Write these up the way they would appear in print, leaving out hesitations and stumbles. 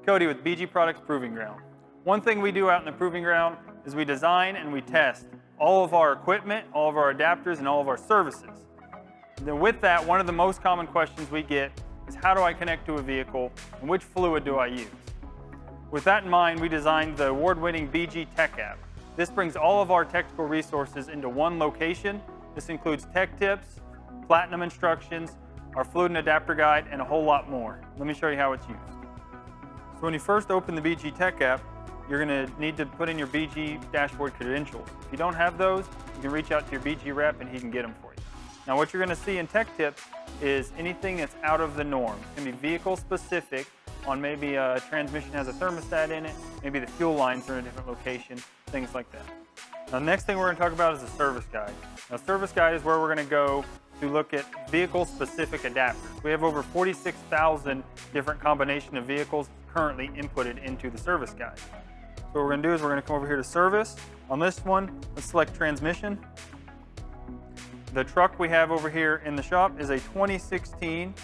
Cody with BG Products Proving Ground. One thing we do out in the Proving Ground is we design and we test all of our equipment, all of our adapters, and all of our services. And then with that, one of the most common questions we get is how do I connect to a vehicle and which fluid do I use? With that in mind, we designed the award-winning BG Tech app. This brings all of our technical resources into one location. This includes tech tips, platinum instructions, our fluid and adapter guide, and a whole lot more. Let me show you how it's used. So when you first open the BG Tech app, you're going to need to put in your BG dashboard credentials. If you don't have those, you can reach out to your BG rep and he can get them for you. Now what you're going to see in tech tips is anything that's out of the norm. It can be vehicle specific on maybe a transmission has a thermostat in it, maybe the fuel lines are in a different location, things like that. Now the next thing we're going to talk about is the service guide. Now service guide is where we're going to go to look at vehicle specific adapters. We have over 46,000 different combination of vehicles currently inputted into the service guide. So what we're going to do is we're going to come over here to service. On this one, let's select transmission. The truck we have over here in the shop is a 2016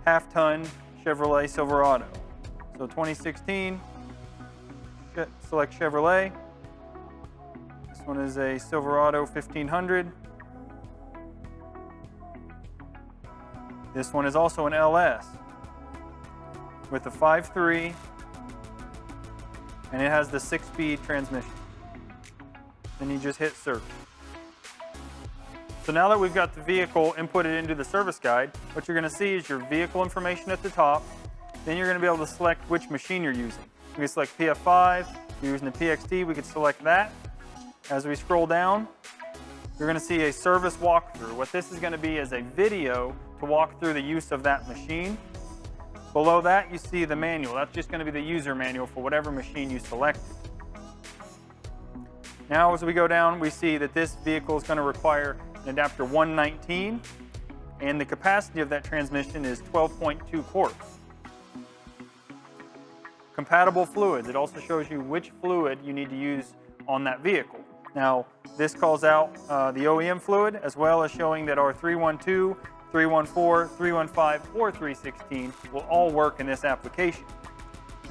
half-ton Chevrolet Silverado. So 2016, select Chevrolet. This one is a Silverado 1500. This one is also an LS with a 5.3, and it has the 6-speed transmission. Then you just hit search. So now that we've got the vehicle inputted into the service guide, what you're going to see is your vehicle information at the top. Then you're going to be able to select which machine you're using. We can select PF5, if you're using the PXT, we could select that. As we scroll down, you're going to see a service walkthrough. What this is going to be is a video to walk through the use of that machine. Below that, you see the manual. That's just going to be the user manual for whatever machine you selected. Now, as we go down, we see that this vehicle is going to require an adapter 119, and the capacity of that transmission is 12.2 quarts. Compatible fluids. It also shows you which fluid you need to use on that vehicle. Now, this calls out the OEM fluid, as well as showing that our 312, 314, 315, or 316 will all work in this application.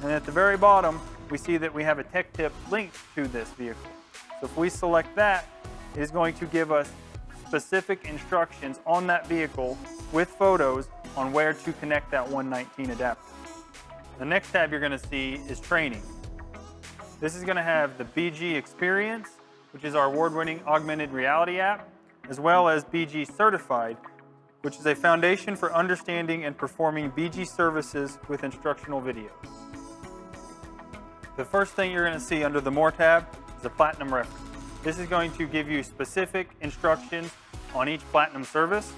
And at the very bottom, we see that we have a tech tip linked to this vehicle. So if we select that, it is going to give us specific instructions on that vehicle with photos on where to connect that 119 adapter. The next tab you're going to see is training. This is going to have the BG Experience, which is our award-winning augmented reality app, as well as BG Certified, which is a foundation for understanding and performing BG services with instructional videos. The first thing you're going to see under the More tab is the Platinum Reference. This is going to give you specific instructions on each Platinum service,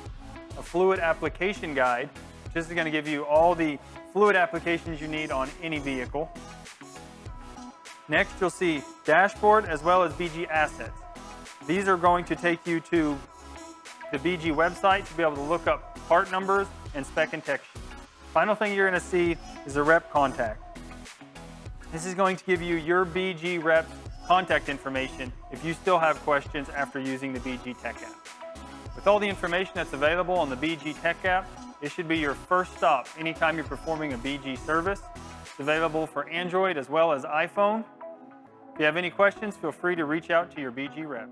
a fluid application guide, which is going to give you all the fluid applications you need on any vehicle. Next, you'll see dashboard as well as BG assets. These are going to take you to the BG website to be able to look up part numbers and spec and tech sheets. Final thing you're going to see is a rep contact. This is going to give you your BG rep's contact information if you still have questions after using the BG Tech app. With all the information that's available on the BG Tech app, it should be your first stop anytime you're performing a BG service. It's available for Android as well as iPhone. If you have any questions, feel free to reach out to your BG rep.